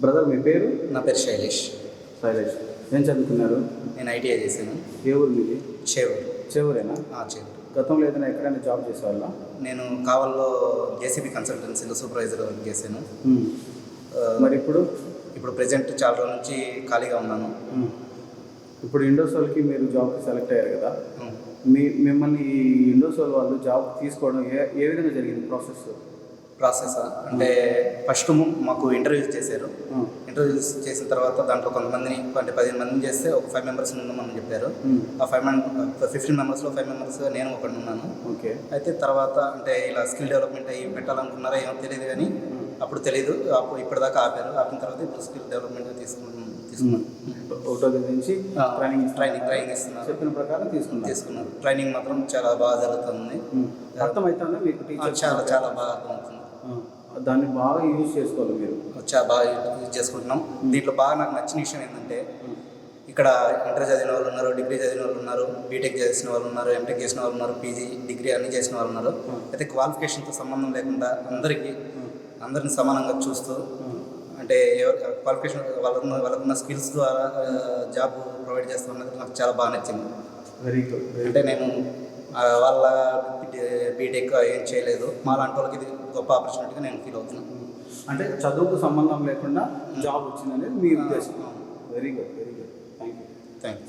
Brother మీ పేరు? నా పేరు శైలేష్. ఏం చదువుకున్నారు? నేను ఐటీఐ చేశాను. ఏ ఊరు మీది? చేవూరు. చేవూరేనా? చేవూరు. గతంలో ఏదైనా ఎక్కడైనా జాబ్ చేసేవాళ్ళ? నేను కావల్లో జేసీబీ కన్సల్టెన్సీలో సూపర్వైజర్ వర్క్ చేశాను. మరి ఇప్పుడు ప్రెజెంట్ చాలా రోజుల నుంచి ఖాళీగా ఉన్నాను. ఇప్పుడు ఇండోసోల్కి మీరు జాబ్కి సెలెక్ట్ అయ్యారు కదా, మిమ్మల్ని ఈ ఇండోసోల్ వాళ్ళు జాబ్ తీసుకోవడం ఏ విధంగా జరిగింది ప్రాసెస్? అంటే ఫస్ట్ మాకు ఇంటర్వ్యూస్ చేశారు. ఇంటర్వ్యూస్ చేసిన తర్వాత దాంట్లో కొంతమందిని అంటే 15 మందిని చేస్తే ఒక 5 మెంబర్స్ ఉన్నామని చెప్పారు. ఆ 15 మెంబర్స్లో 5 మెంబర్స్ నేను ఒకటి ఉన్నాను. ఓకే. అయితే తర్వాత అంటే ఇలా స్కిల్ డెవలప్మెంట్ అయ్యి పెట్టాలనుకున్నారా ఏమో తెలియదు, కానీ అప్పుడు తెలియదు. అప్పుడు ఇప్పటిదాకా ఆపిన తర్వాత ఇప్పుడు స్కిల్ డెవలప్మెంట్ తీసుకున్నాను. 1వ తేదీ నుంచి ట్రైనింగ్ ఇస్తున్నారు. చెప్పిన ప్రకారం తీసుకున్నారు. ట్రైనింగ్ మాత్రం చాలా బాగా జరుగుతుంది. అర్థమవుతుందా మీకు? చాలా చాలా బాగా అర్థమవుతుంది. దాన్ని బాగా యూజ్ చేసుకోవాలి మీరు. చాలా బాగా యూజ్ చేసుకుంటున్నాం. దీంట్లో బాగా నాకు నచ్చిన విషయం ఏంటంటే ఇక్కడ ఇంటర్ చదివిన వాళ్ళు ఉన్నారు, డిగ్రీ చదివిన వాళ్ళు ఉన్నారు, బీటెక్ చేసిన వాళ్ళు ఉన్నారు, ఎంటెక్ చేసిన వాళ్ళు ఉన్నారు, పీజీ డిగ్రీ అన్నీ చేసిన వాళ్ళు ఉన్నారు. అయితే క్వాలిఫికేషన్తో సంబంధం లేకుండా అందరిని సమానంగా చూస్తూ అంటే క్వాలిఫికేషన్ వాళ్ళకున్న స్కిల్స్ ద్వారా జాబ్ ప్రొవైడ్ చేస్తున్నది నాకు చాలా బాగా నచ్చింది. Very good. అంటే నేను వాళ్ళ బీటెక్ ఏం చేయలేదు, మా లాంటి వాళ్ళకి ఇది గొప్ప ఆపర్చునిటీగా నేను ఫీల్ అవుతున్నాను. అంటే చదువుకు సంబంధం లేకుండా జాబ్ వచ్చిందనేది మీ ఉద్దేశం. Very good. Thank you.